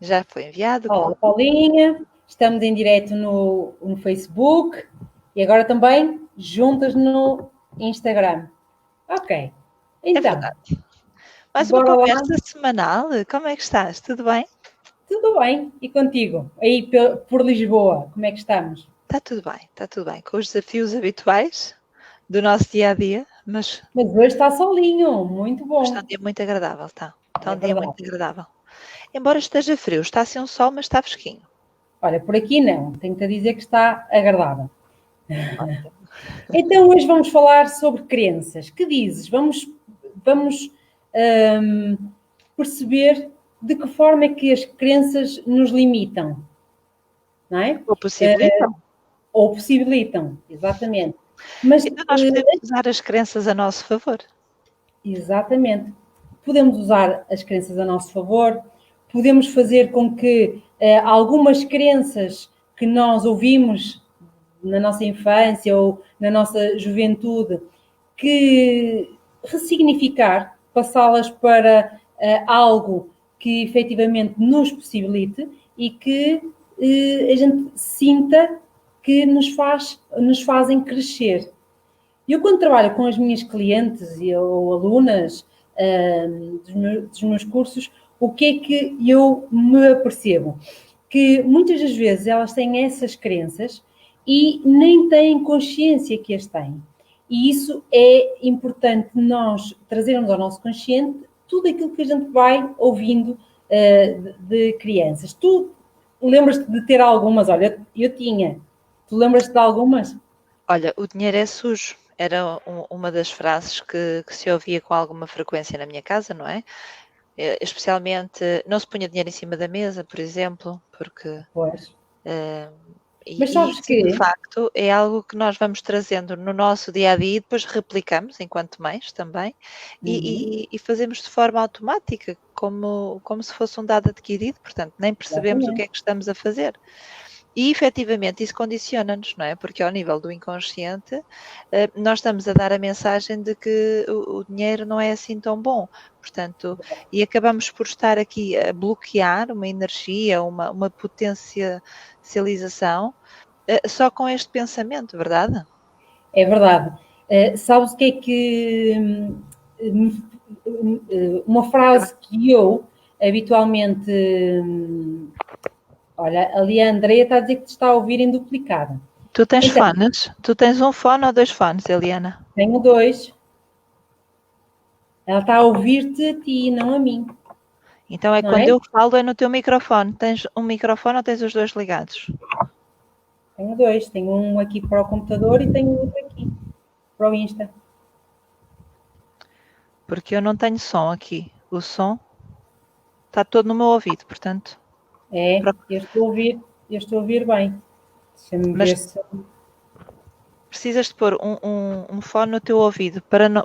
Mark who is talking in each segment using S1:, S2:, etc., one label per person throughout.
S1: Já foi enviado.
S2: Olá, Paulinha. Estamos em direto no Facebook e agora também juntas no Instagram. Ok.
S1: É
S2: Então,
S1: verdade. Mais uma
S2: bora lá.
S1: conversa semanal. Como é que estás? Tudo bem?
S2: Tudo bem? E contigo? Aí por Lisboa, como é que estamos?
S1: Está tudo bem, está tudo bem. Com os desafios habituais do nosso dia a dia, mas
S2: Mas hoje está solinho, muito
S1: está um
S2: bom.
S1: dia muito agradável, está. Está
S2: É
S1: um dia
S2: verdade.
S1: muito agradável. Embora esteja frio, está assim um sol, mas está fresquinho.
S2: Olha, por aqui não, tenho-te a dizer que está agradável. Então, hoje vamos falar sobre crenças. Que dizes? Vamos perceber de que forma é que as crenças nos limitam, não é?
S1: Ou possibilitam.
S2: Ou possibilitam, exatamente. Mas,
S1: Então nós podemos usar as crenças a nosso favor.
S2: exatamente, podemos usar as crenças a nosso favor, podemos fazer com que algumas crenças que nós ouvimos na nossa infância ou na nossa juventude, que ressignificar, passá-las para algo que efetivamente nos possibilite e que a gente sinta que nos fazem crescer. Eu, quando trabalho com as minhas clientes ou alunas dos meus cursos, o que é que eu me apercebo? Que muitas das vezes elas têm essas crenças e nem têm consciência que as têm. E isso é importante nós trazermos ao nosso consciente tudo aquilo que a gente vai ouvindo de crianças. Tu lembras-te de ter algumas? Olha, eu tinha. Tu lembras-te de algumas?
S1: Olha, o dinheiro é sujo. Era uma das frases que se ouvia com alguma frequência na minha casa, não é? Especialmente, não se punha dinheiro em cima da mesa, por exemplo, porque...
S2: Pois. Mas
S1: E
S2: sabes
S1: isso, de
S2: que
S1: facto, é algo que nós vamos trazendo no nosso dia a dia e depois replicamos enquanto mães também e fazemos de forma automática, como se fosse um dado adquirido, portanto, nem percebemos o que é
S2: exatamente.
S1: que estamos a fazer. E efetivamente isso condiciona-nos, não é? Porque ao nível do inconsciente nós estamos a dar a mensagem de que o dinheiro não é assim tão bom, portanto, e acabamos por estar aqui a bloquear uma energia, uma potencialização só com este pensamento, verdade?
S2: É verdade. Sabes o que é que uma frase que eu habitualmente olha, ali a Andreia está a dizer que te está a ouvir em duplicado.
S1: Tu tens
S2: Então,
S1: fones? Tu tens um fone ou dois fones, Eliana?
S2: tenho dois. Ela está a ouvir-te a ti, não a mim.
S1: Então é
S2: Não
S1: quando
S2: é?
S1: eu falo é no teu microfone. Tens um microfone ou tens os dois ligados?
S2: Tenho dois. Tenho um aqui para o computador e tenho outro aqui para o Insta.
S1: Porque eu não tenho som aqui. O som está todo no meu ouvido, portanto.
S2: É, eu estou a ouvir bem. Deixa-me
S1: Mas
S2: ver se.
S1: precisas de pôr um fone no teu ouvido,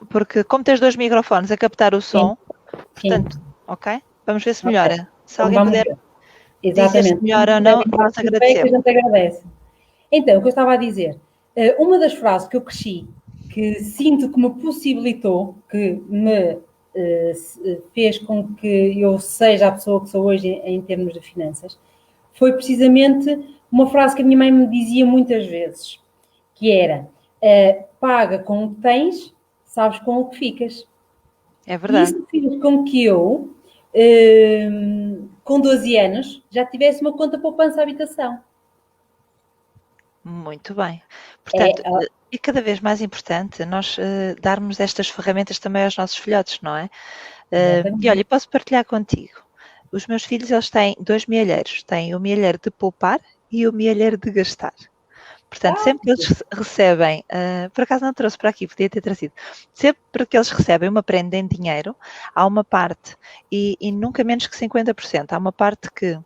S1: porque como tens dois microfones a captar o
S2: Sim,
S1: som,
S2: sim.
S1: portanto, ok? Vamos ver se
S2: Ok.
S1: melhora. Se
S2: Então
S1: alguém
S2: vamos
S1: puder
S2: ver.
S1: dizer se
S2: Exatamente.
S1: melhora ou não,
S2: Devem dar
S1: nós
S2: feedback, a
S1: agradecemos.
S2: gente agradece. Então, o que eu estava a dizer, uma das frases que eu cresci, que sinto que me possibilitou, que me fez com que eu seja a pessoa que sou hoje em termos de finanças, foi precisamente uma frase que a minha mãe me dizia muitas vezes, que era, paga com o que tens, sabes com o que ficas.
S1: É
S2: E
S1: verdade.
S2: isso fez com que eu, com 12 anos, já tivesse uma conta poupança habitação.
S1: Muito bem.
S2: É,
S1: Portanto, é cada vez mais importante nós darmos estas ferramentas também aos nossos filhotes, não é? E olha, posso partilhar contigo. Os meus filhos, eles têm dois mielheiros. Têm o mielheiro de poupar e o mielheiro de gastar. Portanto, sempre que eles recebem, por acaso não trouxe para aqui, podia ter trazido, sempre que eles recebem uma prenda em dinheiro, há uma parte, e nunca menos que 50%, há uma parte que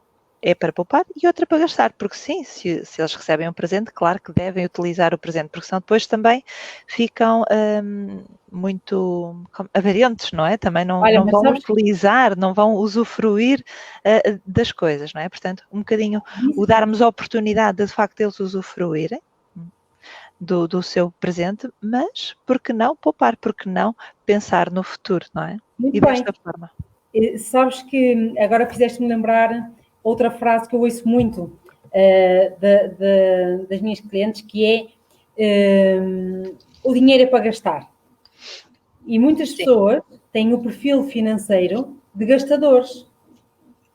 S1: é para poupar e outra para gastar, porque sim, se eles recebem um presente, claro que devem utilizar o presente, porque senão depois também ficam muito avarentos, não é? Também não vão utilizar, não vão usufruir das coisas, não é? Portanto, um bocadinho o darmos a oportunidade de facto eles usufruírem do seu presente, mas por que não poupar, por que não pensar no futuro, não é?
S2: Muito
S1: E
S2: bem.
S1: desta forma.
S2: Sabes que agora fizeste-me lembrar outra frase que eu ouço muito das minhas clientes, que é o dinheiro é para gastar. E muitas pessoas têm o perfil financeiro de gastadores,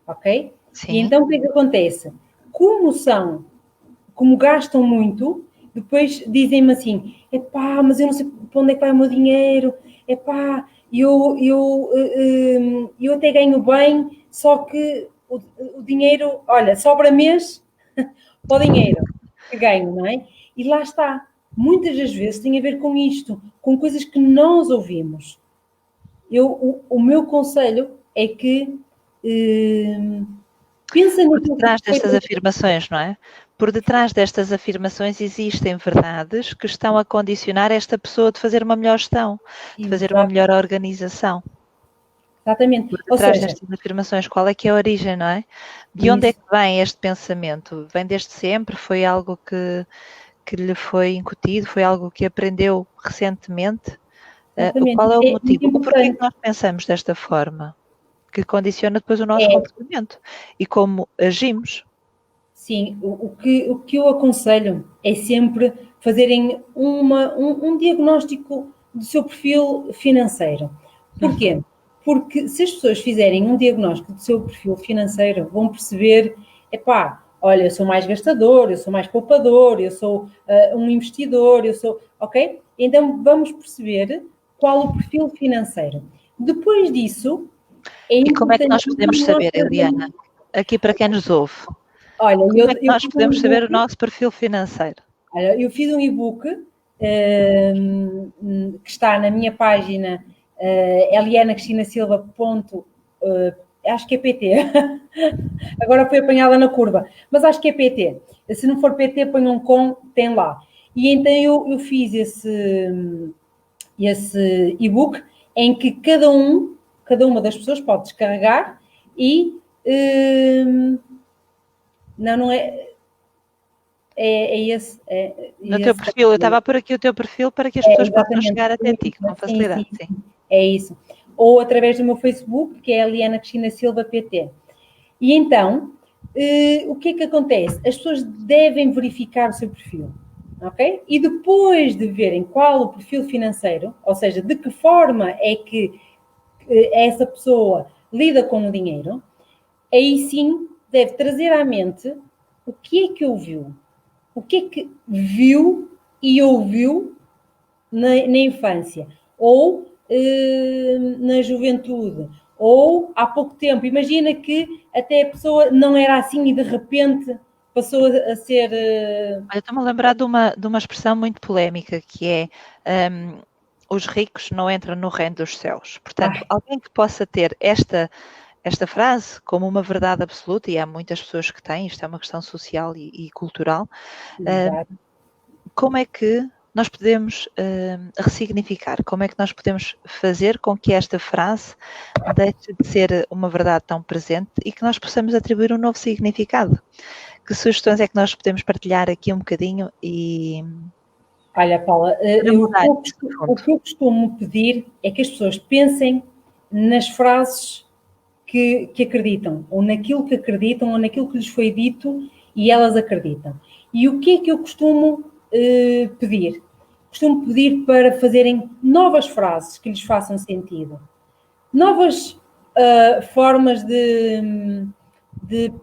S2: ok?
S1: Sim.
S2: E então o que é que acontece? Como gastam muito, depois dizem-me assim, epá, mas eu não sei para onde é que vai o meu dinheiro, epá, eu até ganho bem, só que o dinheiro, olha, sobra mês para o dinheiro que ganho, não é? E lá está. Muitas das vezes tem a ver com isto, com coisas que nós ouvimos. O meu conselho é que pensa
S1: por detrás destas afirmações, não é? Por detrás destas afirmações existem verdades que estão a condicionar esta pessoa de fazer uma melhor gestão, de fazer uma melhor organização.
S2: Exatamente.
S1: Por detrás destas afirmações, qual é que é a origem, não é? De onde é que vem este pensamento? Vem desde sempre? Foi algo que lhe foi incutido? Foi algo que aprendeu recentemente? Qual é o motivo? Porquê que nós pensamos desta forma? Que condiciona depois o nosso comportamento e como agimos.
S2: Sim, o que eu aconselho é sempre fazerem um diagnóstico do seu perfil financeiro. Porquê? Porque se as pessoas fizerem um diagnóstico do seu perfil financeiro, vão perceber, epá, olha, eu sou mais gastador, eu sou mais poupador, eu sou um investidor, ok? Então vamos perceber qual o perfil financeiro. Depois disso,
S1: e como é que nós podemos saber, Eliana, aqui para quem nos ouve,
S2: olha,
S1: como é que nós podemos saber o nosso perfil financeiro?
S2: Olha, eu fiz um e-book que está na minha página elianacristina.silva. Acho que é PT. Agora fui apanhada na curva, mas acho que é PT. Se não for PT, ponham com, tem lá. E então eu fiz esse e-book em que cada uma das pessoas pode descarregar e não é esse.
S1: No teu perfil, eu estava a pôr aqui o teu perfil para que as pessoas possam chegar até ti com facilidade.
S2: Sim. É isso. Ou através do meu Facebook, que é Eliana Cristina Silva PT. E então, o que é que acontece? As pessoas devem verificar o seu perfil, ok? E depois de verem qual o perfil financeiro, ou seja, de que forma é que essa pessoa lida com o dinheiro, aí sim deve trazer à mente o que é que ouviu. O que é que viu e ouviu na infância? Ou na juventude? Ou há pouco tempo? Imagina que até a pessoa não era assim e de repente passou a ser...
S1: Olha, estou-me a lembrar de uma expressão muito polémica que é os ricos não entram no reino dos céus. Portanto, alguém que possa ter esta frase como uma verdade absoluta, e há muitas pessoas que têm, isto é uma questão social e cultural, como é que nós podemos ressignificar? Como é que nós podemos fazer com que esta frase deixe de ser uma verdade tão presente e que nós possamos atribuir um novo significado? Que sugestões é que nós podemos partilhar aqui um bocadinho e...
S2: Olha, Paula, o que eu costumo pedir é que as pessoas pensem nas frases que acreditam, ou naquilo que acreditam, ou naquilo que lhes foi dito e elas acreditam. E o que é que eu costumo pedir? Costumo pedir para fazerem novas frases que lhes façam sentido. Novas formas de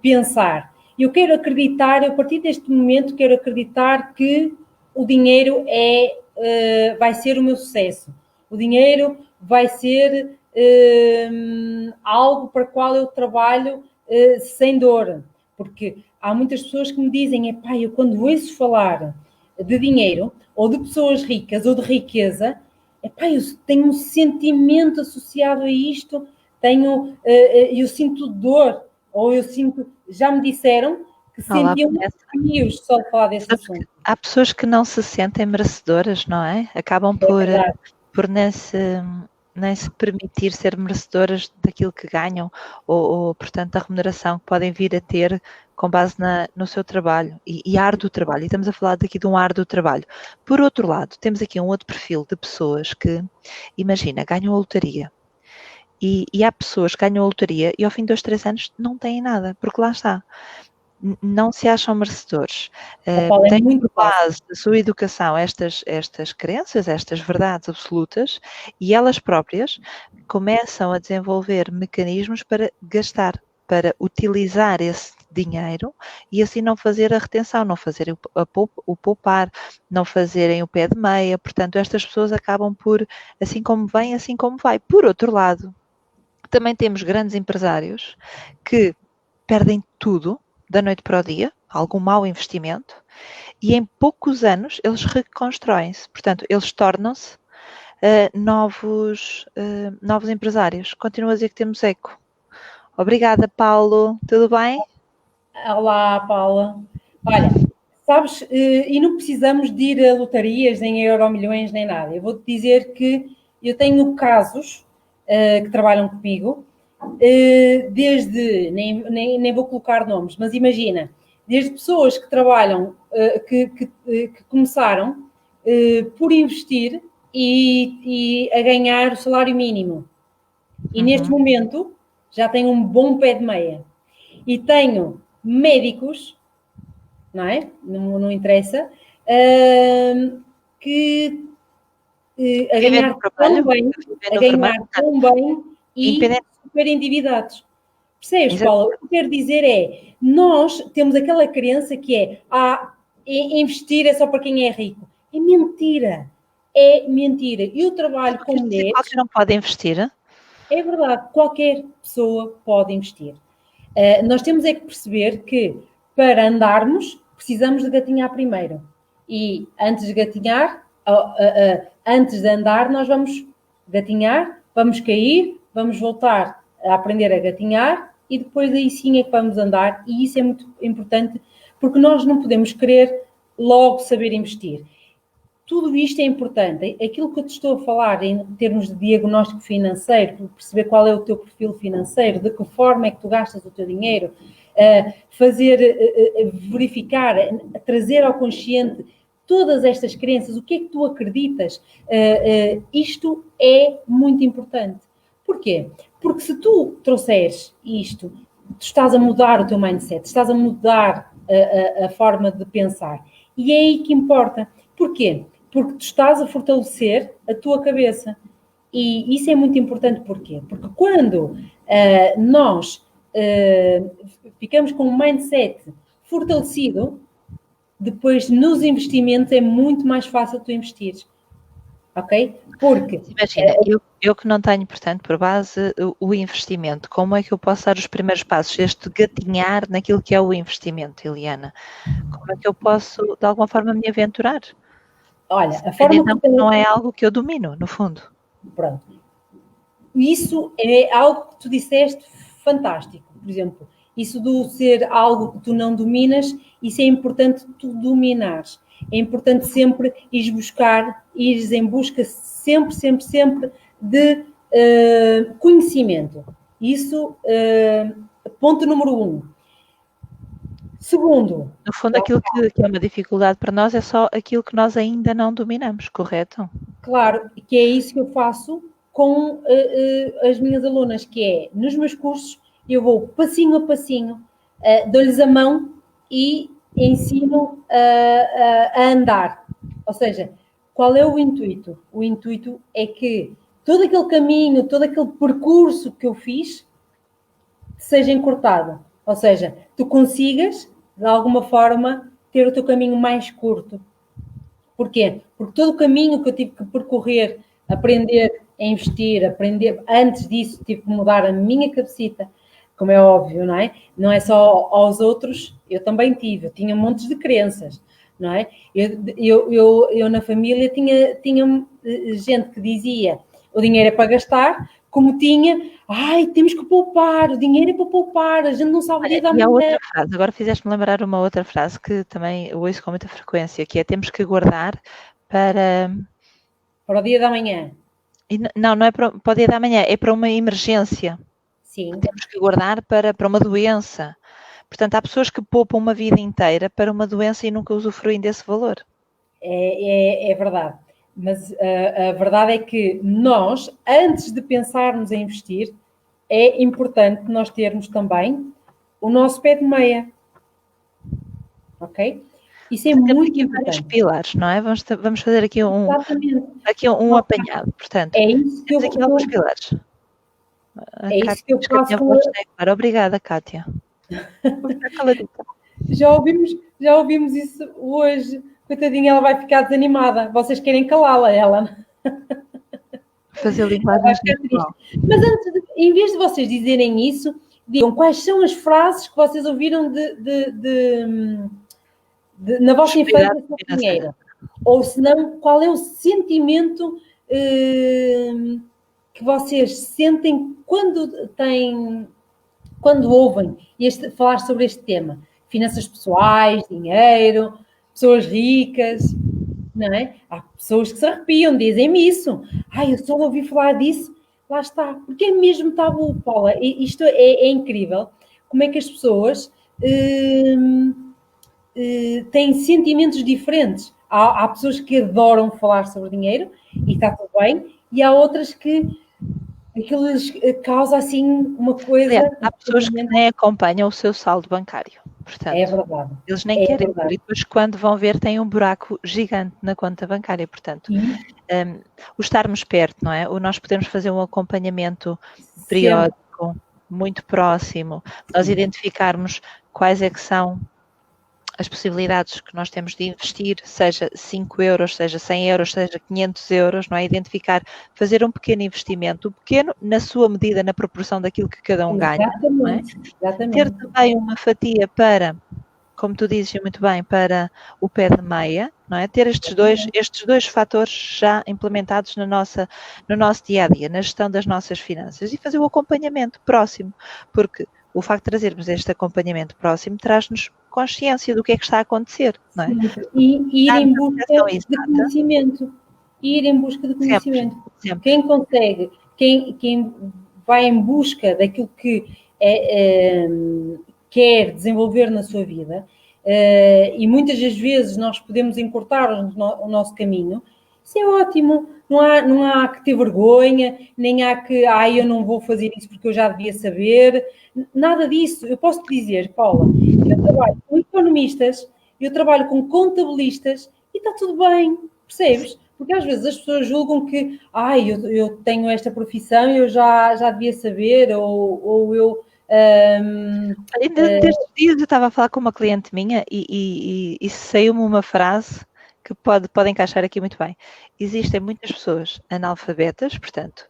S2: pensar. Eu quero acreditar, a partir deste momento, quero acreditar que o dinheiro vai ser o meu sucesso. O dinheiro vai ser algo para o qual eu trabalho sem dor. Porque há muitas pessoas que me dizem, epá, eu quando ouço falar de dinheiro, ou de pessoas ricas, ou de riqueza, epá, eu tenho um sentimento associado a isto, eu sinto dor, ou eu sinto, já me disseram que sentiam arrepios só de falar desse assunto.
S1: Há pessoas que não se sentem merecedoras, não é? Acabam por nem se permitir ser merecedoras daquilo que ganham ou, portanto, da remuneração que podem vir a ter com base no seu trabalho e árduo trabalho. E estamos a falar daqui de um árduo trabalho. Por outro lado, temos aqui um outro perfil de pessoas que, imagina, ganham a lotaria E há pessoas que ganham a lotaria e ao fim de 2, 3 anos não têm nada, porque lá está, não se acham merecedores.
S2: Paulo, é
S1: Têm
S2: muito
S1: por
S2: fácil.
S1: base da sua educação estas crenças, estas verdades absolutas, e elas próprias começam a desenvolver mecanismos para gastar, para utilizar esse dinheiro e assim não fazer a retenção, não fazerem o poupar, não fazerem o pé de meia. Portanto, estas pessoas acabam por, assim como vem, assim como vai. Por outro lado, também temos grandes empresários que perdem tudo da noite para o dia, algum mau investimento, e em poucos anos eles reconstroem-se. Portanto, eles tornam-se novos empresários. Continuo a dizer que temos eco. Obrigada, Paulo. Tudo bem?
S2: Olá, Paula. Olha, sabes, e não precisamos de ir a lotarias, nem a Euromilhões, nem nada. Eu vou-te dizer que eu tenho casos que trabalham comigo, desde, nem vou colocar nomes, mas imagina, desde pessoas que trabalham, que começaram por investir e a ganhar o salário mínimo. E neste momento já tenho um bom pé de meia. E tenho médicos, não é? Não interessa, que a ganhar tão bem, e super endividados. Percebes, Paula? O que eu quero dizer é, nós temos aquela crença que é, investir é só para quem é rico. É mentira. É mentira. Eu trabalho com mulheres...
S1: Qualquer um pode investir?
S2: É verdade, qualquer pessoa pode investir. Nós temos é que perceber que, para andarmos, precisamos de gatinhar primeiro. E antes de gatinhar, antes de andar, nós vamos gatinhar, vamos cair, vamos voltar a aprender a gatinhar e depois aí sim é que vamos andar. E isso é muito importante, porque nós não podemos querer logo saber investir. Tudo isto é importante. Aquilo que eu te estou a falar em termos de diagnóstico financeiro, perceber qual é o teu perfil financeiro, de que forma é que tu gastas o teu dinheiro, verificar, trazer ao consciente todas estas crenças, o que é que tu acreditas, isto é muito importante. Porquê? Porque se tu trouxeres isto, tu estás a mudar o teu mindset, estás a mudar a forma de pensar. E é aí que importa. Porquê? Porque tu estás a fortalecer a tua cabeça. E isso é muito importante. Porquê? Porque quando nós ficamos com um mindset fortalecido, depois nos investimentos é muito mais fácil tu investires. Ok? Porque...
S1: Imagina, eu que não tenho, portanto, por base o investimento, como é que eu posso dar os primeiros passos? Este gatinhar naquilo que é o investimento, Eliana. Como é que eu posso, de alguma forma, me aventurar?
S2: Olha, a forma
S1: que não é algo que eu domino, no fundo.
S2: Pronto. Isso é algo que tu disseste fantástico. Por exemplo, isso do ser algo que tu não dominas, isso é importante tu dominares. É importante sempre ires em busca sempre de conhecimento. Isso, ponto número 1. Segundo...
S1: No fundo, aquilo que é uma dificuldade para nós é só aquilo que nós ainda não dominamos, correto?
S2: Claro, que é isso que eu faço com as minhas alunas, que é, nos meus cursos, eu vou passinho a passinho, dou-lhes a mão e ensino a andar. Ou seja, qual é o intuito? O intuito é que todo aquele caminho, todo aquele percurso que eu fiz, seja encurtado. Ou seja, tu consigas, de alguma forma, ter o teu caminho mais curto. Porquê? Porque todo o caminho que eu tive que percorrer, aprender a investir, antes disso tive que mudar a minha cabecita, como é óbvio, não é? Não é só aos outros, eu também tive, eu tinha montes de crenças, não é? Eu na família tinha gente que dizia, o dinheiro é para gastar, como tinha, temos que poupar, o dinheiro é para poupar, a gente não sabe o dia da manhã.
S1: E a outra frase, agora fizeste-me lembrar uma outra frase que também ouço com muita frequência, que é temos que guardar para
S2: o dia da manhã.
S1: E não é para o dia da manhã, é para uma emergência.
S2: Sim.
S1: Temos que guardar para uma doença. Portanto, há pessoas que poupam uma vida inteira para uma doença e nunca usufruem desse valor.
S2: É verdade. Mas a verdade é que nós, antes de pensarmos em investir, é importante nós termos também o nosso pé de meia. Ok? Isso é muito
S1: aqui
S2: importante.
S1: Vários pilares, não é? Vamos fazer aqui um apanhado. Portanto,
S2: é isso que
S1: temos aqui alguns pilares.
S2: É isso que eu faço.
S1: Obrigada, Kátia.
S2: Já ouvimos isso hoje. Coitadinha, ela vai ficar desanimada. Vocês querem calá-la, ela.
S1: Fazer linguagem.
S2: Mas em vez de vocês dizerem isso, digam quais são as frases que vocês ouviram na vossa infância sobre dinheiro. Ou se não, qual é o sentimento que vocês sentem quando ouvem falar sobre este tema? Finanças pessoais, dinheiro, pessoas ricas, não é? Há pessoas que se arrepiam, dizem-me isso. Eu só ouvi falar disso. Lá está. Porque é mesmo tabu, Paula. Isto é incrível. Como é que as pessoas têm sentimentos diferentes. Há pessoas que adoram falar sobre dinheiro e está tudo bem. E há outras que aquilo lhes causa assim uma coisa...
S1: Há pessoas que nem acompanham o seu saldo bancário. Portanto,
S2: é verdade.
S1: Eles nem querem ver. E depois, quando vão ver, têm um buraco gigante na conta bancária. Portanto, o estarmos perto, não é? Nós podemos fazer um acompanhamento periódico, muito próximo. Nós identificarmos quais é que são as possibilidades que nós temos de investir, seja 5 euros, seja 100 euros, seja 500 euros, não é? Identificar, fazer um pequeno investimento, pequeno na sua medida, na proporção daquilo que cada um ganha. Não é?
S2: Exatamente.
S1: Ter também uma fatia para, como tu dizes muito bem, para o pé de meia, não é? Ter estes dois fatores já implementados no nosso dia-a-dia, na gestão das nossas finanças e fazer o acompanhamento próximo, porque o facto de trazermos este acompanhamento próximo traz-nos consciência do que é que está a acontecer, não é?
S2: E ir em busca de conhecimento.
S1: Sempre.
S2: Quem consegue, quem vai em busca daquilo que quer desenvolver na sua vida, e muitas das vezes nós podemos encurtar o nosso caminho, isso é ótimo. Não há que ter vergonha, nem há que, eu não vou fazer isso porque eu já devia saber. Nada disso. Eu posso te dizer, Paula, eu trabalho com economistas, eu trabalho com contabilistas e está tudo bem, percebes? Porque às vezes as pessoas julgam que, eu tenho esta profissão, eu já devia saber, ou eu...
S1: Ainda destes dias eu estava a falar com uma cliente minha e saiu-me uma frase que pode encaixar aqui muito bem. Existem muitas pessoas analfabetas, portanto,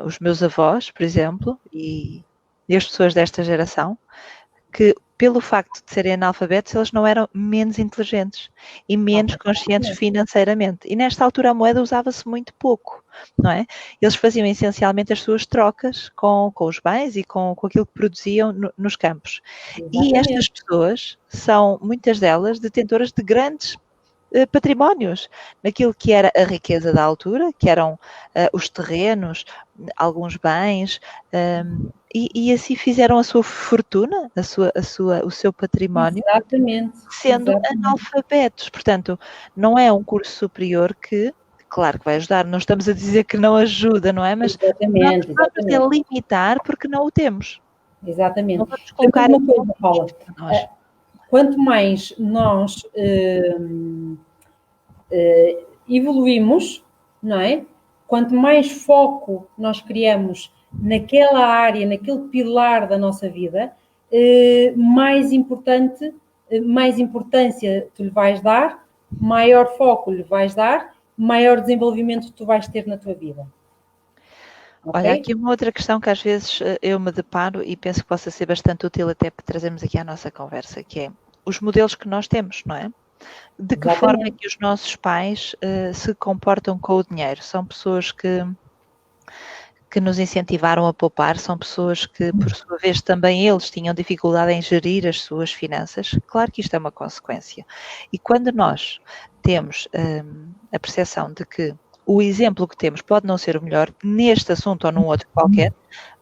S1: os meus avós, por exemplo, e as pessoas desta geração, que pelo facto de serem analfabetos, eles não eram menos inteligentes e menos conscientes financeiramente. E nesta altura a moeda usava-se muito pouco, não é? Eles faziam essencialmente as suas trocas com os bens e com aquilo que produziam nos campos. Exatamente. E estas pessoas são, muitas delas, detentoras de grandes patrimónios, naquilo que era a riqueza da altura, que eram os terrenos, alguns bens, e assim fizeram a sua fortuna, o seu património, sendo analfabetos. Portanto, não é um curso superior que, claro que vai ajudar, não estamos a dizer que não ajuda, não é? Mas não vamos a limitar porque não o temos.
S2: Exatamente.
S1: Não vamos colocar
S2: uma coisa, Paula, quanto mais nós evoluímos, não é? Quanto mais foco nós criamos naquela área, naquele pilar da nossa vida, mais importância tu lhe vais dar, maior foco lhe vais dar, maior desenvolvimento tu vais ter na tua vida.
S1: Okay? Olha, aqui uma outra questão que às vezes eu me deparo e penso que possa ser bastante útil até para trazermos aqui à nossa conversa, que é os modelos que nós temos, não é? De que forma é que os nossos pais se comportam com o dinheiro? São pessoas que nos incentivaram a poupar, são pessoas que, por sua vez, também eles tinham dificuldade em gerir as suas finanças. Claro que isto é uma consequência. E quando nós temos a percepção de que o exemplo que temos pode não ser o melhor neste assunto ou num outro qualquer,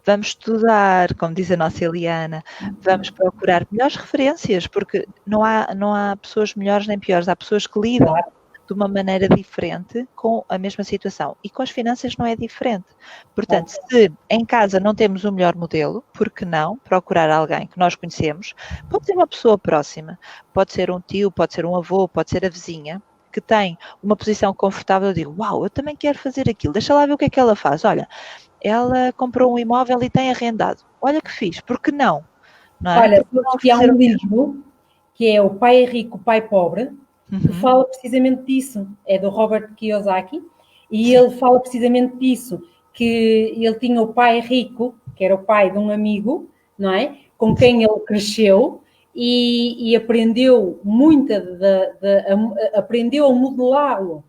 S1: vamos estudar, como diz a nossa Eliana, vamos procurar melhores referências, porque não há pessoas melhores nem piores, há pessoas que lidam de uma maneira diferente com a mesma situação. E com as finanças não é diferente. Portanto, se em casa não temos o melhor modelo, por que não procurar alguém que nós conhecemos? Pode ser uma pessoa próxima, pode ser um tio, pode ser um avô, pode ser a vizinha, que tem uma posição confortável. Eu digo, uau, eu também quero fazer aquilo, deixa lá ver o que é que ela faz. Olha, ela comprou um imóvel e tem arrendado. Olha que fixe, por que não? Não é?
S2: Olha, que há um livro que é O Pai é Rico, o Pai Pobre, que fala precisamente disso. É do Robert Kiyosaki, e ele fala precisamente disso, que ele tinha o pai rico, que era o pai de um amigo, não é? Com quem ele cresceu, e aprendeu aprendeu a modelá-lo,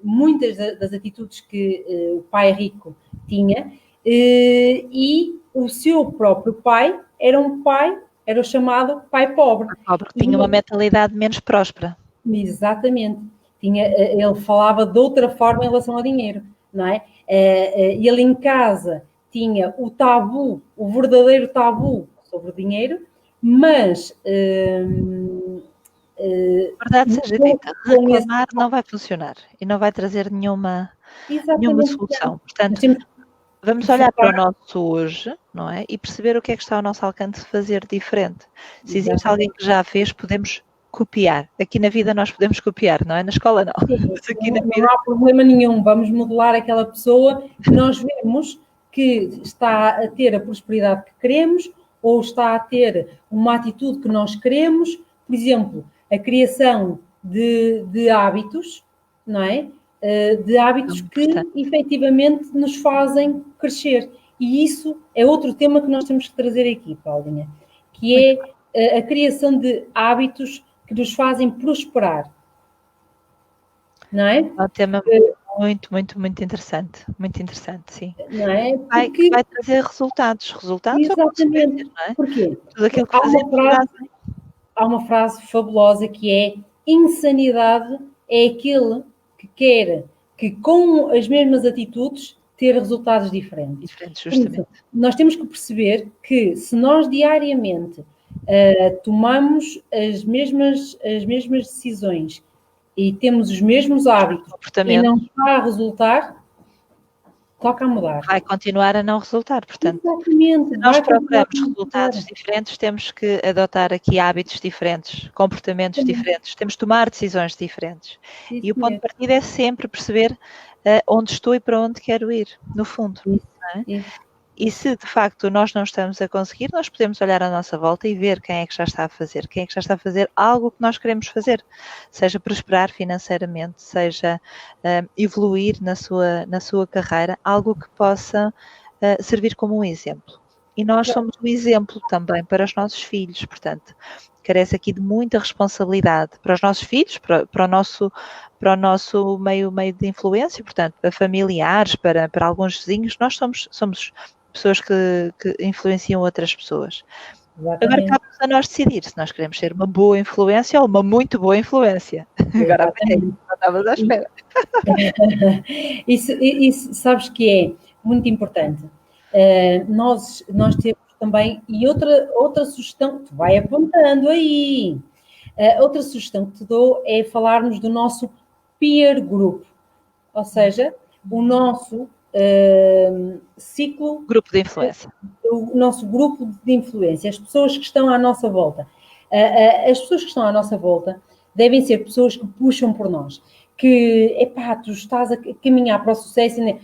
S2: muitas das atitudes que o pai rico tinha, e o seu próprio pai era o chamado pai pobre.
S1: Pobre, que tinha uma mentalidade menos próspera.
S2: Exatamente. Ele falava de outra forma em relação ao dinheiro, não é? Ele em casa tinha o tabu, o verdadeiro tabu sobre o dinheiro, mas...
S1: verdade seja dita, reclamar não vai funcionar e não vai trazer nenhuma solução. Portanto, vamos olhar para o nosso hoje, não é? E perceber o que é que está ao nosso alcance de fazer diferente. Se existe alguém que já fez, podemos copiar. Aqui na vida nós podemos copiar, não é? Na escola não.
S2: Mas aqui na vida... Não há problema nenhum. Vamos modelar aquela pessoa que nós vemos que está a ter a prosperidade que queremos ou está a ter uma atitude que nós queremos. Por exemplo, a criação de hábitos, não é? De hábitos que efetivamente nos fazem crescer. E isso é outro tema que nós temos que trazer aqui, Paulinha, que é a criação de hábitos que nos fazem prosperar. Não é?
S1: É um tema muito, muito, muito interessante. Muito interessante, sim.
S2: Não é?
S1: Porque... vai trazer resultados. Resultados ou consequências, não é?
S2: Porquê?
S1: Tudo aquilo que
S2: há uma frase fabulosa que é: insanidade é aquele que quer que com as mesmas atitudes ter resultados diferentes.
S1: Justamente.
S2: Isso, nós temos que perceber que se nós diariamente tomamos as mesmas decisões e temos os mesmos hábitos e não está a resultar, toca a mudar.
S1: Vai continuar a não resultar, portanto.
S2: Exatamente.
S1: Se nós procuramos resultados diferentes, temos que adotar aqui hábitos diferentes, comportamentos diferentes, temos que tomar decisões diferentes. E o ponto de partida é sempre perceber onde estou e para onde quero ir, no fundo. Não é? E se de facto nós não estamos a conseguir, nós podemos olhar à nossa volta e ver quem é que já está a fazer, quem é que já está a fazer algo que nós queremos fazer, seja prosperar financeiramente, seja evoluir na sua carreira, algo que possa servir como um exemplo. E nós somos um exemplo também para os nossos filhos, portanto, carece aqui de muita responsabilidade para os nossos filhos, para o nosso meio de influência, portanto, para familiares, para alguns vizinhos. Nós somos pessoas que influenciam outras pessoas. Exatamente. Agora cabe-nos a nós decidir se nós queremos ser uma boa influência ou uma muito boa influência. Agora não estávamos à espera.
S2: Isso sabes que é muito importante. Nós temos também, e outra sugestão, tu vai apontando aí, outra sugestão que te dou é falarmos do nosso peer group, ou seja, o nosso ciclo...
S1: Grupo de influência.
S2: O nosso grupo de influência, as pessoas que estão à nossa volta. As pessoas que estão à nossa volta devem ser pessoas que puxam por nós, que, tu estás a caminhar para o sucesso e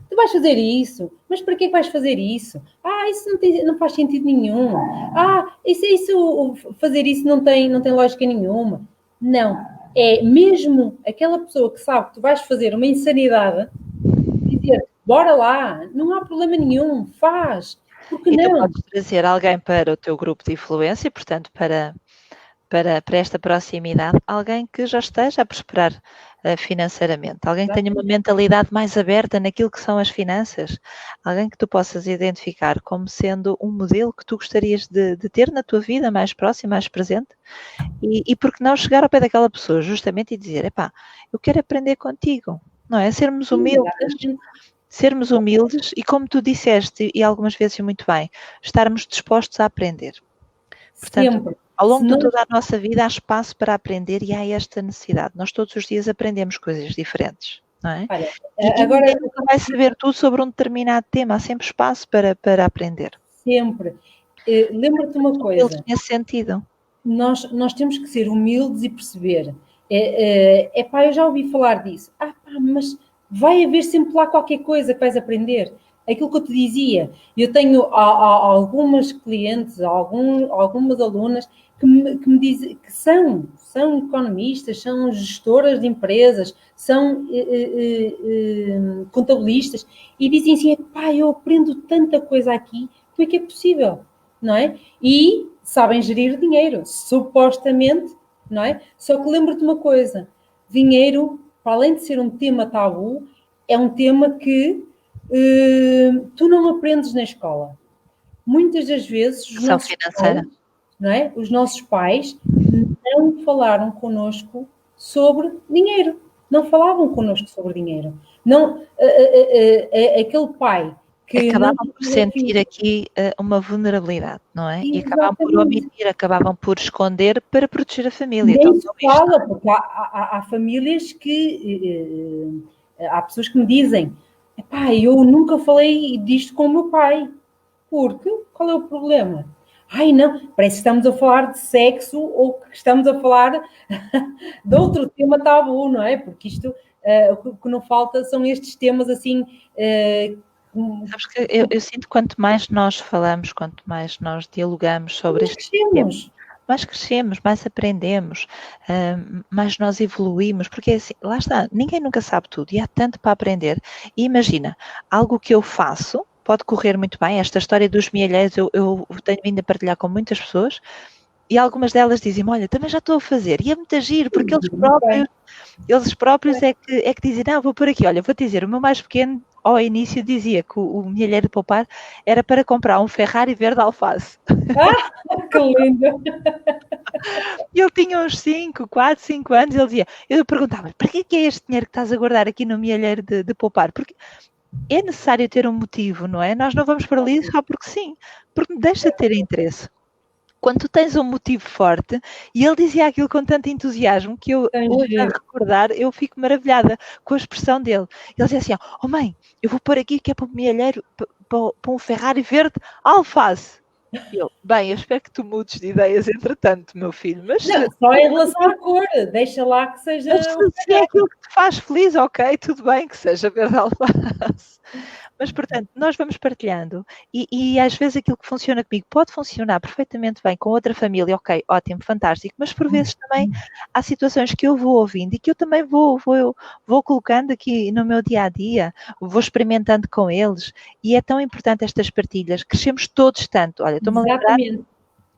S2: tu vais fazer isso, mas para que vais fazer isso? Isso não faz sentido nenhum. Fazer isso não tem lógica nenhuma. Não. É mesmo aquela pessoa que sabe que tu vais fazer uma insanidade, dizer, bora lá, não há problema nenhum, faz. Porque
S1: e
S2: não?
S1: Tu podes trazer alguém para o teu grupo de influência, portanto, para esta proximidade, alguém que já esteja a prosperar financeiramente, alguém que tenha uma mentalidade mais aberta naquilo que são as finanças, alguém que tu possas identificar como sendo um modelo que tu gostarias de ter na tua vida mais próxima, mais presente, e por que não chegar ao pé daquela pessoa justamente e dizer, eu quero aprender contigo, não é? Sermos humildes e como tu disseste, e algumas vezes muito bem, estarmos dispostos a aprender. Portanto, Ao longo de toda a nossa vida há espaço para aprender e há esta necessidade. Nós todos os dias aprendemos coisas diferentes, não é?
S2: Olha,
S1: e ninguém nunca vai saber tudo sobre um determinado tema. Há sempre espaço para aprender.
S2: Sempre. Lembra-te uma coisa.
S1: Nesse sentido.
S2: Nós temos que ser humildes e perceber. Eu já ouvi falar disso. Mas vai haver sempre lá qualquer coisa que vais aprender. Aquilo que eu te dizia, eu tenho algumas clientes, algumas alunas que me dizem que são economistas, são gestoras de empresas, são contabilistas e dizem assim, eu aprendo tanta coisa aqui, como é que é possível? Não é? E sabem gerir dinheiro, supostamente, não é? Só que lembra-te uma coisa, dinheiro, para além de ser um tema tabu, é um tema que tu não aprendes na escola. Muitas das vezes os nossos pais não falaram connosco sobre dinheiro. Não falavam connosco sobre dinheiro. Não, aquele pai que
S1: acabavam por sentir aqui uma vulnerabilidade, não é? Exatamente. E acabavam por omitir, acabavam por esconder para proteger a família.
S2: Nem se fala, porque há famílias que... há pessoas que me dizem, eu nunca falei disto com o meu pai. Porque? Qual é o problema? Não, parece que estamos a falar de sexo ou que estamos a falar de outro tema tabu, não é? Porque isto, o que não falta são estes temas assim...
S1: Sabes que eu sinto que quanto mais nós falamos, quanto mais nós dialogamos sobre estes temas, mais crescemos, mais aprendemos, mais nós evoluímos, porque assim, lá está, ninguém nunca sabe tudo e há tanto para aprender. E imagina, algo que eu faço pode correr muito bem, esta história dos mielheiros eu tenho vindo a partilhar com muitas pessoas e algumas delas dizem-me, olha, também já estou a fazer, e é muito giro, porque eles próprios é que dizem, não, vou por aqui, olha, vou-te dizer, o meu mais pequeno ao início dizia que o milheiro de poupar era para comprar um Ferrari verde alface.
S2: Que lindo!
S1: Ele tinha uns 4, 5 anos, ele dizia, eu perguntava, para que é este dinheiro que estás a guardar aqui no milheiro de poupar? Porque é necessário ter um motivo, não é? Nós não vamos para ali só porque sim, porque deixa de ter interesse. Quando tu tens um motivo forte, e ele dizia aquilo com tanto entusiasmo que eu, hoje a recordar, eu fico maravilhada com a expressão dele. Ele dizia assim, mãe, eu vou pôr aqui que é para o milheiro, para um Ferrari verde alface. Eu espero que tu mudes de ideias entretanto, meu filho. Mas
S2: não, só em relação à cor, deixa lá que seja...
S1: Se é aquilo que te faz feliz, ok, tudo bem, que seja verde alface. Mas, portanto, nós vamos partilhando e às vezes aquilo que funciona comigo pode funcionar perfeitamente bem com outra família, ok, ótimo, fantástico, mas por vezes também há situações que eu vou ouvindo e que eu também vou colocando aqui no meu dia-a-dia, vou experimentando com eles e é tão importante estas partilhas, crescemos todos tanto. Olha, estou-me a lembrar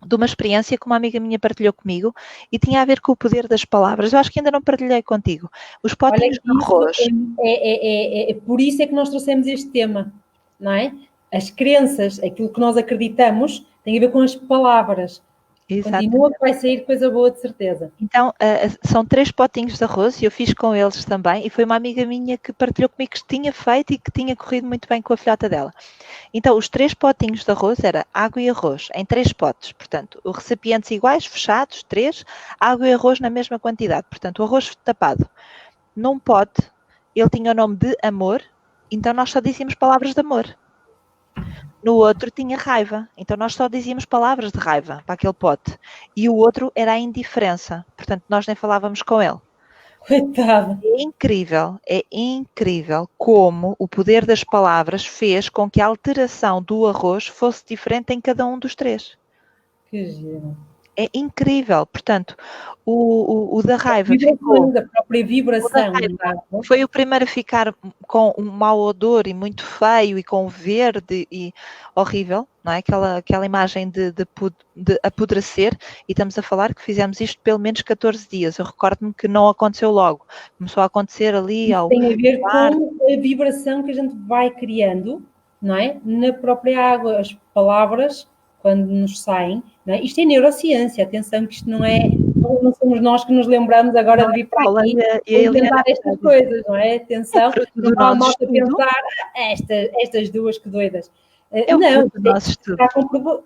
S1: de uma experiência que uma amiga minha partilhou comigo e tinha a ver com o poder das palavras. Eu acho que ainda não partilhei contigo. Os potinhos de arroz.
S2: Por isso é que nós trouxemos este tema, não é? As crenças, aquilo que nós acreditamos, tem a ver com as palavras. Exatamente. Continua que vai sair coisa boa, de certeza.
S1: Então, são 3 potinhos de arroz e eu fiz com eles também e foi uma amiga minha que partilhou comigo que tinha feito e que tinha corrido muito bem com a filhota dela. Então, os 3 potinhos de arroz era água e arroz em 3 potes, portanto, os recipientes iguais, fechados, 3, água e arroz na mesma quantidade, portanto, o arroz tapado. Num pote, ele tinha o nome de amor, então nós só dizíamos palavras de amor. No outro tinha raiva, então nós só dizíamos palavras de raiva para aquele pote. E o outro era a indiferença, portanto nós nem falávamos com ele.
S2: Coitado.
S1: É incrível como o poder das palavras fez com que a alteração do arroz fosse diferente em cada um dos 3.
S2: Que giro.
S1: É incrível, portanto, o da raiva
S2: da própria vibração.
S1: Foi o primeiro a ficar com um mau odor e muito feio e com verde e horrível, não é? Aquela imagem de apodrecer, e estamos a falar que fizemos isto pelo menos 14 dias. Eu recordo-me que não aconteceu logo, começou a acontecer ali ao...
S2: Tem a ver com a vibração que a gente vai criando, não é? Na própria água, as palavras, quando nos saem, não é? Isto é neurociência, atenção que isto não somos nós que nos lembramos agora de vir para aqui e inventar estas coisas, não é? Atenção, não há a malta pensar, estas duas que doidas. Não, está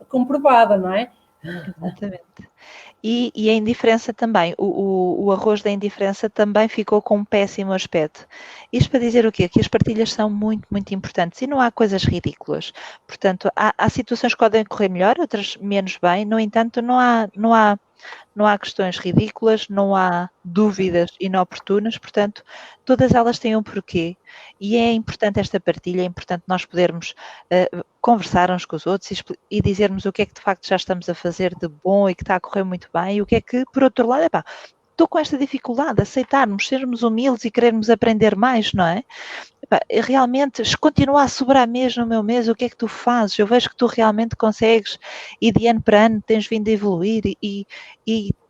S2: comprovada, não é?
S1: Exatamente. E a indiferença também, o arroz da indiferença também ficou com um péssimo aspecto. Isto para dizer o quê? Que as partilhas são muito, muito importantes e não há coisas ridículas. Portanto, há situações que podem correr melhor, outras menos bem, no entanto, não há questões ridículas, não há dúvidas inoportunas, portanto, todas elas têm um porquê e é importante esta partilha, é importante nós podermos conversar uns com os outros e dizermos o que é que de facto já estamos a fazer de bom e que está a correr muito bem e o que é que, por outro lado, estou com esta dificuldade, aceitarmos, sermos humildes e querermos aprender mais, não é? Realmente continua a sobrar mesmo no meu mês, o que é que tu fazes? Eu vejo que tu realmente consegues e de ano para ano tens vindo a evoluir e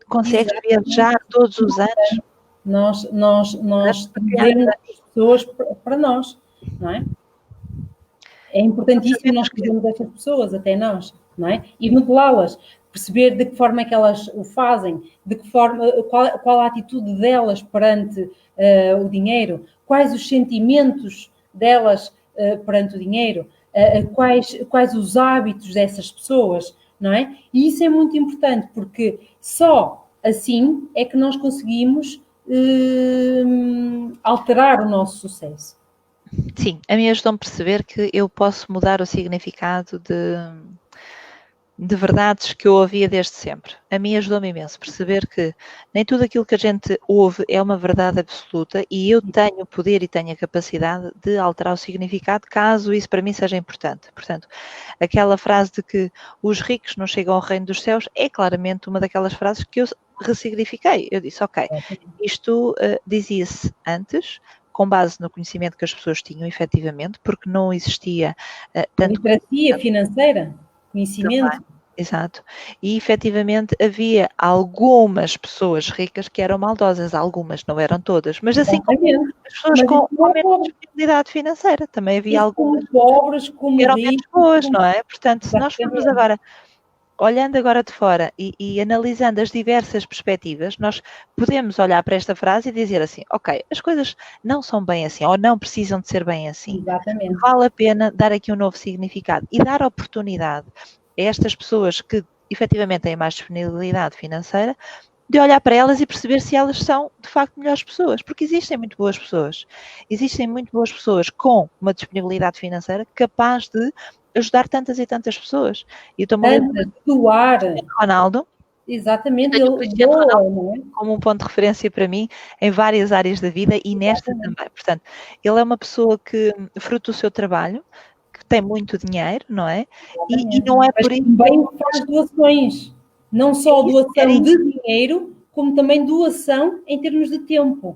S1: consegues viajar todos os anos.
S2: Nós trazemos as pessoas para nós, não é? É importantíssimo nós trazermos estas pessoas até nós, não é? E modelá-las, perceber de que forma é que elas o fazem, de que forma, qual a atitude delas perante o dinheiro, quais os sentimentos delas perante o dinheiro, quais os hábitos dessas pessoas, não é? E isso é muito importante, porque só assim é que nós conseguimos alterar o nosso sucesso.
S1: Sim, a mim ajudou-me a perceber que eu posso mudar o significado de verdades que eu ouvia desde sempre. A mim ajudou-me imenso a perceber que nem tudo aquilo que a gente ouve é uma verdade absoluta e eu tenho o poder e tenho a capacidade de alterar o significado caso isso para mim seja importante. Portanto, aquela frase de que os ricos não chegam ao reino dos céus é claramente uma daquelas frases que eu ressignifiquei. Eu disse, ok, isto dizia-se antes, com base no conhecimento que as pessoas tinham, efetivamente, porque não existia tanto...
S2: literacia financeira, conhecimento.
S1: Também, exato. E, efetivamente, havia algumas pessoas ricas que eram maldosas, algumas, não eram todas, mas assim como as pessoas com menos disponibilidade financeira, também havia algumas
S2: pobres, como
S1: que eram menos boas, não é? Portanto, se nós formos agora... Olhando agora de fora e analisando as diversas perspectivas, nós podemos olhar para esta frase e dizer assim, ok, as coisas não são bem assim, ou não precisam de ser bem assim.
S2: Exatamente.
S1: Vale a pena dar aqui um novo significado e dar oportunidade a estas pessoas que efetivamente têm mais disponibilidade financeira, de olhar para elas e perceber se elas são, de facto, melhores pessoas, porque existem muito boas pessoas. Existem muito boas pessoas com uma disponibilidade financeira capaz de ajudar tantas e tantas pessoas. E estou-me a lembrar
S2: de doar.
S1: Ronaldo.
S2: Exatamente,
S1: ele doa, como um ponto de referência para mim em várias áreas da vida e nesta também. Portanto, ele é uma pessoa que, fruto do seu trabalho, que tem muito dinheiro, não é? E não é por isso...
S2: Também faz doações. Não só doação de dinheiro, como também doação em termos de tempo.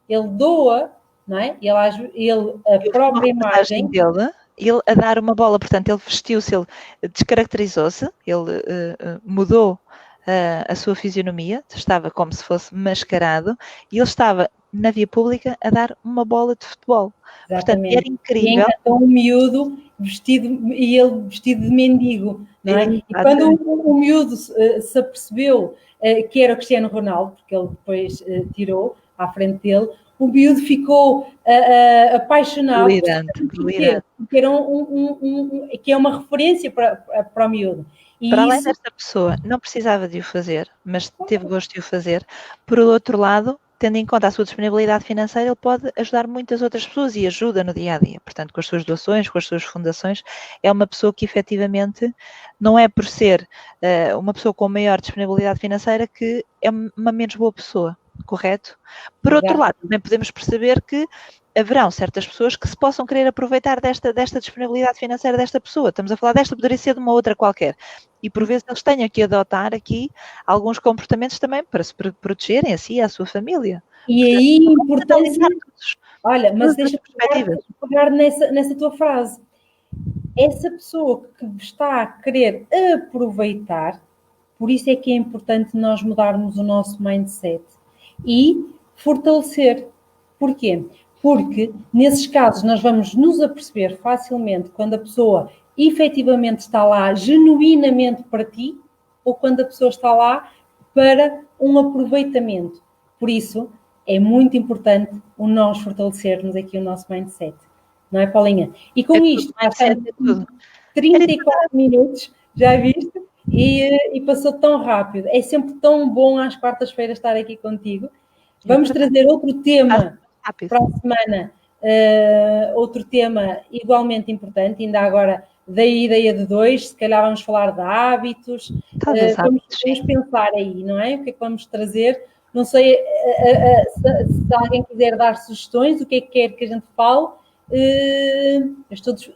S2: Ele doa, não é? Ele a própria imagem
S1: dele, ele a dar uma bola, portanto, ele vestiu-se, ele descaracterizou-se, ele mudou a sua fisionomia, estava como se fosse mascarado, e ele estava na via pública a dar uma bola de futebol.
S2: Exatamente.
S1: Portanto, era incrível.
S2: E então um miúdo vestido de mendigo, não é? E quando o miúdo se apercebeu que era o Cristiano Ronaldo, porque ele depois tirou à frente dele, o miúdo ficou apaixonado.
S1: Delirante.
S2: Porque era que é uma referência para o miúdo. E
S1: para além desta pessoa, não precisava de o fazer, mas teve gosto de o fazer. Por outro lado, tendo em conta a sua disponibilidade financeira, ele pode ajudar muitas outras pessoas e ajuda no dia a dia. Portanto, com as suas doações, com as suas fundações, é uma pessoa que efetivamente não é por ser uma pessoa com maior disponibilidade financeira que é uma menos boa pessoa, correto? Por outro lado, também podemos perceber que haverão certas pessoas que se possam querer aproveitar desta disponibilidade financeira desta pessoa. Estamos a falar desta, poderia ser de uma outra qualquer. E por vezes eles tenham que adotar aqui alguns comportamentos também para se protegerem a si e à sua família.
S2: E portanto, aí a importância... Olha, mas deixa-me pegar nessa tua frase. Essa pessoa que está a querer aproveitar, por isso é que é importante nós mudarmos o nosso mindset e fortalecer. Porquê? Porque, nesses casos, nós vamos nos aperceber facilmente quando a pessoa efetivamente está lá genuinamente para ti ou quando a pessoa está lá para um aproveitamento. Por isso, é muito importante o nós fortalecermos aqui o nosso mindset. Não é, Paulinha? E com isto, passamos 34 minutos, já viste? e passou tão rápido. É sempre tão bom às quartas-feiras estar aqui contigo. Vamos trazer outro tema para a semana, outro tema igualmente importante, ainda agora da ideia de 2, se calhar vamos falar de hábitos, vamos pensar aí, não é? O que é que vamos trazer? Não sei se alguém quiser dar sugestões, o que é que quer que a gente fale,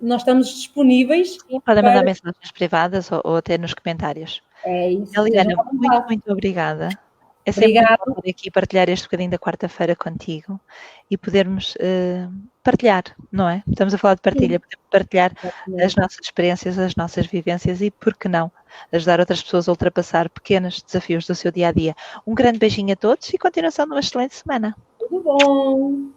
S2: nós estamos disponíveis.
S1: Sim, podem mandar mensagens privadas ou até nos comentários.
S2: É isso.
S1: Eliana, muito obrigada. É sempre bom poder aqui partilhar este bocadinho da quarta-feira contigo e podermos partilhar, não é? Estamos a falar de partilha, podemos partilhar as nossas experiências, as nossas vivências e, por que não, ajudar outras pessoas a ultrapassar pequenos desafios do seu dia-a-dia. Um grande beijinho a todos e continuação de uma excelente semana.
S2: Tudo bom!